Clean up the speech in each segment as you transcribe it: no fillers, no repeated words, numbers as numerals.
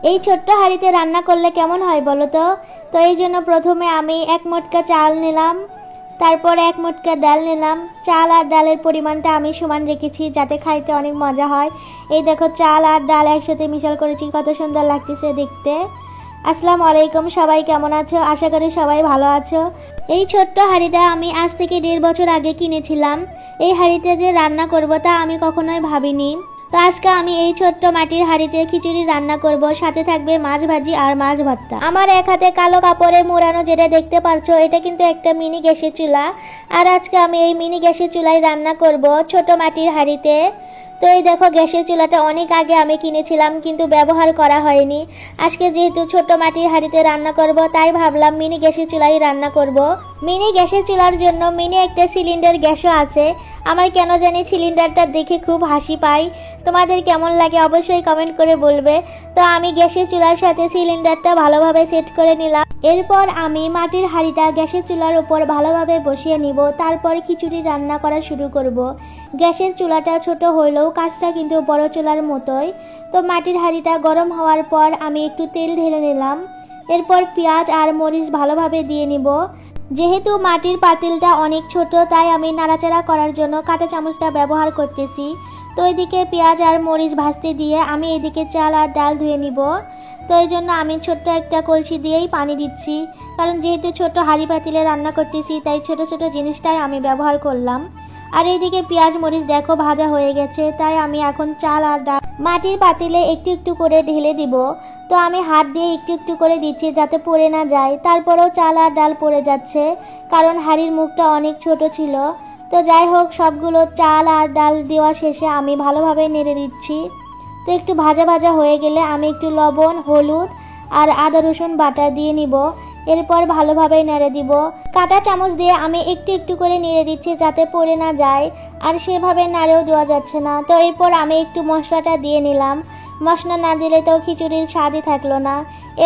এই ছোট্ট হাঁড়িতে রান্না করলে কেমন হয় বলো তো। তো এই জন্য প্রথমে আমি 1 মটকা চাল নিলাম, তারপর 1 মটকা ডাল নিলাম। চাল আর ডালের পরিমাণটা আমি সমান রেখেছি যাতে খাইতে অনেক মজা হয়। এই দেখো চাল আর ডাল একসাথে মিশাল করেছি, কত সুন্দর লাগতেছে দেখতে। আসসালামু আলাইকুম, সবাই কেমন আছো? আশা করি সবাই ভালো আছো। এই ছোট্ট হাঁড়িটা আমি আজ থেকে 1.5 বছর আগে কিনেছিলাম। এই হাঁড়িতে যে রান্না করব তা আমি কখনোই ভাবিনি। তো আজকে আমি এই ছোট্ট মাটির হাঁড়িতে খিচুড়ি রান্না করব, সাথে থাকবে মাছ ভাজি আর মাছ ভর্তা। আমার এক হাতে কালো কাপড়ে মোড়ানো যেটা দেখতে পারছো, এটা কিন্তু একটা মিনি গ্যাসের চুলা। আর আজকে আমি এই মিনি গ্যাসের চুলায় রান্না করব ছোট মাটির হাঁড়িতে। তো এই দেখো গ্যাসের চুলাটা অনেক আগে আমি কিনেছিলাম কিন্তু ব্যবহার করা হয়নি। আজকে যেহেতু ছোট মাটির হাঁড়িতে রান্না করব তাই ভাবলাম মিনি গ্যাসের চুলাই রান্না করব। মিনি গ্যাসের চুলার জন্য মিনি একটা সিলিন্ডার গ্যাসও আছে। আমার কেন জানি সিলিন্ডারটা দেখে খুব হাসি পাই। তোমাদের কেমন লাগে অবশ্যই কমেন্ট করে বলবে। তো আমি গ্যাসের চুলার সাথে সিলিন্ডারটা ভালোভাবে সেট করে নিলাম। এরপর আমি মাটির হাঁড়িটা গ্যাসের চুলার উপর ভালোভাবে বসিয়ে নিব, তারপর খিচুড়ি রান্না করা শুরু করব। গ্যাসের চুলাটা ছোট হলেও কাজটা কিন্তু বড় চুলার মতোই। তো মাটির হাঁড়িটা গরম হওয়ার পর আমি একটু তেল ঢেলে নিলাম। এরপর পেঁয়াজ আর মরিচ ভালোভাবে দিয়ে নিব। যেহেতু মাটির পাতিলটা অনেক ছোট তাই আমি নাড়াচাড়া করার জন্য কাঁটা চামচটা ব্যবহার করতেছি। তো এদিকে পেঁয়াজ আর মরিচ ভাজতে দিয়ে আমি এদিকে চাল আর ডাল ধুয়ে নিব। তো এই জন্য আমি ছোট্ট একটা কলসি দিয়েই পানি দিচ্ছি, কারণ যেহেতু ছোট হাঁড়ি পাতিলে রান্না করতেছি তাই ছোট ছোট জিনিসটাই আমি ব্যবহার করলাম। আর এইদিকে পেঁয়াজ মরিচ দেখো ভাজা হয়ে গেছে, তাই আমি এখন চাল আর ডাল মাটির পাতিলে একটু একটু করে ঢেলে দিব। তো আমি হাত দিয়ে একটু একটু করে দিচ্ছি যাতে পড়ে না যায়। তারপরেও চাল আর ডাল পড়ে যাচ্ছে কারণ হাঁড়ির মুখটা অনেক ছোট ছিল। তো যাই হোক, সবগুলো চাল আর ডাল দেওয়া শেষে আমি ভালোভাবে নেড়ে দিচ্ছি। তো একটু ভাজা ভাজা হয়ে গেলে আমি একটু লবণ, হলুদ আর আদা রসুন বাটা দিয়ে নিব। এরপর ভালোভাবে নেড়ে দিব। কাঁটা চামচ দিয়ে আমি একটু একটু করে নেড়ে দিচ্ছি যাতে পড়ে না যায়, আর সেভাবে নাড়েও দেওয়া যাচ্ছে না। তো এরপর আমি একটু মশলাটা দিয়ে নিলাম। মশলা না দিলে তো খিচুড়ির স্বাদই থাকলো না।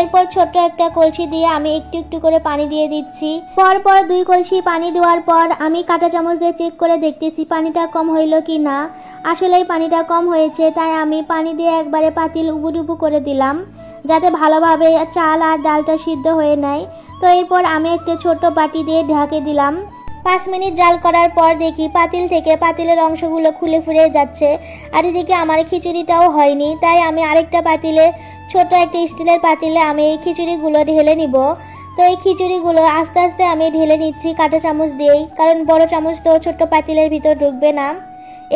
এরপর ছোট্ট একটা কলসি দিয়ে আমি একটু একটু করে পানি দিয়ে দিচ্ছি। পরপর 2 কলসি পানি দেওয়ার পর আমি কাঁটা চামচ দিয়ে চেক করে দেখতেছি পানিটা কম হইল কি না। আসলেই পানিটা কম হয়েছে, তাই আমি পানি দিয়ে একবারে পাতিল উবুডুবু করে দিলাম যাতে ভালোভাবে চাল আর ডালটা সিদ্ধ হয়ে নেয়। তো এরপর আমি একটা ছোট বাটি দিয়ে ঢেকে দিলাম। 5 মিনিট জাল করার পর দেখি পাতিল থেকে পাতিলের অংশগুলো খুলে ফুলে যাচ্ছে। আর এদিকে আমার খিচুড়িটাও হয়নি, তাই আমি আরেকটা পাতিলে, ছোট একটা স্টিলের পাতিলে আমি এই খিচুড়িগুলো ঢেলে নিব। তো এই খিচুড়িগুলো আস্তে আস্তে আমি ঢেলে নিচ্ছি কাঁটা চামচ দিয়েই, কারণ বড় চামচ তো ছোট্ট পাতিলের ভিতর ঢুকবে না।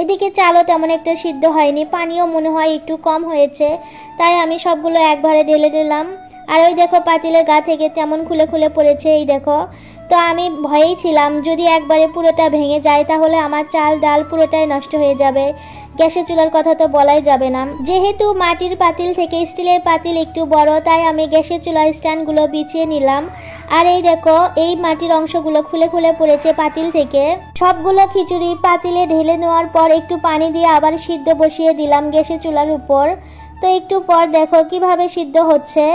এদিকে চালও তেমন একটা সিদ্ধ হয়নি, পানিও মনে হয় একটু কম হয়েছে, তাই আমি সবগুলো একবারে ঢেলে দিলাম। আর ওই দেখো পাতিলের গা থেকে তেমন খুলে খুলে পড়েছে, এই দেখো। তো আমি ভয়েই ছিলাম যদি একবারে পুরোটা ভেঙে যায় তাহলে আমার চাল ডাল পুরোটাই নষ্ট হয়ে যাবে। গ্যাসের চুলার কথা তো বলাই যাবে না। যেহেতু মাটির পাতিল থেকে স্টিলের পাতিল একটু বড়, তাই আমি গ্যাসের চুলার স্ট্যান্ডগুলো বিছিয়ে নিলাম। আর এই দেখো এই মাটির অংশগুলো খুলে খুলে পড়েছে পাতিল থেকে। সবগুলো খিচুড়ি পাতিলে ঢেলে নেওয়ার পর একটু পানি দিয়ে আবার সিদ্ধ বসিয়ে দিলাম গ্যাসের চুলার উপর। তো একটু পর দেখো কিভাবে সিদ্ধ হচ্ছে।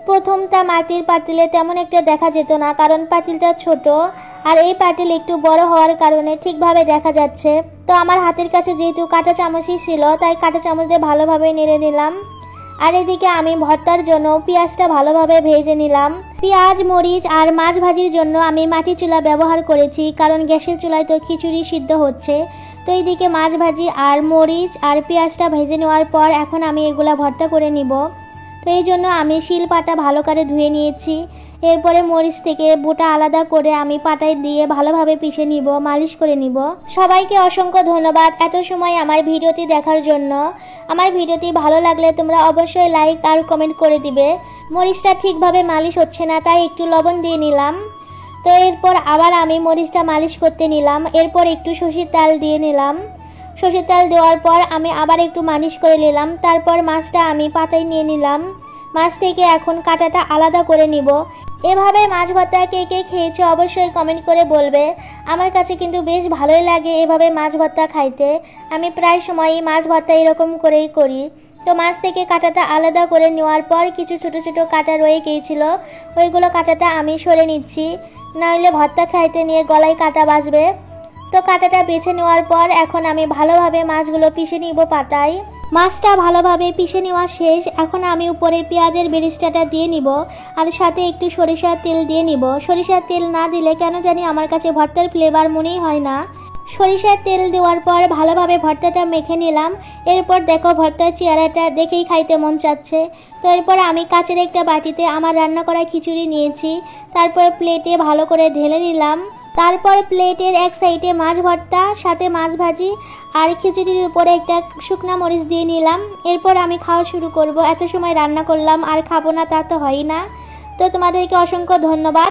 প্রথমটা মাটির পাতিলে তেমন একটা দেখা যেত না, কারণ পাতিলটা ছোট, আর এই পাতিল একটু বড় হওয়ার কারণে ঠিকভাবে দেখা যাচ্ছে। তো আমার হাতের কাছে যেহেতু কাঁটা চামচই ছিল, তাই কাঁটা চামচ দিয়ে ভালোভাবে নেড়ে নিলাম। আর এদিকে আমি ভর্তার জন্য পেঁয়াজটা ভালোভাবে ভেজে নিলাম। পেঁয়াজ মরিচ আর মাছ ভাজির জন্য আমি মাটির চুলা ব্যবহার করেছি, কারণ গ্যাসের চুলায় তো খিচুড়ি সিদ্ধ হচ্ছে। তো এইদিকে মাছ ভাজি আর মরিচ আর পেঁয়াজটা ভেজে নেওয়ার পর এখন আমি এগুলা ভর্তা করে নিব। তো এই জন্য আমি শিলপাটা ভালো করে ধুয়ে নিয়েছি। এরপরে মরিচ থেকে বোটা আলাদা করে আমি পাটায় দিয়ে ভালোভাবে পিষে নিব, মালিশ করে নিব। সবাইকে অসংখ্য ধন্যবাদ এত সময় আমার ভিডিওটি দেখার জন্য। আমার ভিডিওটি ভালো লাগলে তোমরা অবশ্যই লাইক আর কমেন্ট করে দিবে। মরিচটা ঠিকভাবে মালিশ হচ্ছে না, তাই একটু লবণ দিয়ে নিলাম। তো এরপর আবার আমি মরিচটা মালিশ করতে নিলাম। এরপর একটু সর্ষের তেল দিয়ে নিলাম। সর্ষের তেল দেওয়ার পর আমি আবার একটু মালিশ করে নিলাম। তারপর মাছটা আমি পাতায় নিয়ে নিলাম। মাছ থেকে এখন কাঁটাটা আলাদা করে নিব। এভাবে মাছ ভর্তা কে কে খেয়েছে অবশ্যই কমেন্ট করে বলবে। আমার কাছে কিন্তু বেশ ভালোই লাগে এভাবে মাছ ভর্তা খাইতে। আমি প্রায় সময়ই মাছ ভর্তা এরকম করেই করি। তো মাছ থেকে কাঁটাটা আলাদা করে নেওয়ার পর কিছু ছোট ছোট কাঁটা রয়ে গিয়েছিল, ওইগুলো কাঁটাটা আমি সরে নিচ্ছি, নইলে ভর্তা খাইতে নিয়ে গলায় কাঁটা বাজবে। তো কাঁটাটা বেছে নেওয়ার পর এখন আমি ভালোভাবে মাছগুলো পিষে নিব পাটায়। মাছটা ভালোভাবে পিষে নেওয়া শেষ। এখন আমি উপরে পেঁয়াজের বেরেস্তাটা দিয়ে নিব আর সাথে একটু সরিষার তেল দিয়ে নিব। সরিষার তেল না দিলে কেন জানি আমার কাছে ভর্তার ফ্লেভার মনেই হয় না। সরিষার তেল দেওয়ার পর ভালোভাবে ভর্তাটা মেখে নিলাম। এরপর দেখো ভর্তার চেহারাটা দেখেই খাইতে মন চাচ্ছে। তো এরপর আমি কাচের একটা বাটিতে আমার রান্না করা খিচুড়ি নিয়েছি, তারপর প্লেটে ভালো করে ঢেলে নিলাম। তারপর প্লেটের এক সাইডে মাছ ভর্তা, সাথে মাছ ভাজি আর খিচুড়ির উপরে একটা শুকনা মরিচ দিয়ে নিলাম। এরপর আমি খাওয়া শুরু করব। এত সময় রান্না করলাম আর খাবো না তা তো হয়ই না। তো তোমাদেরকে অসংখ্য ধন্যবাদ।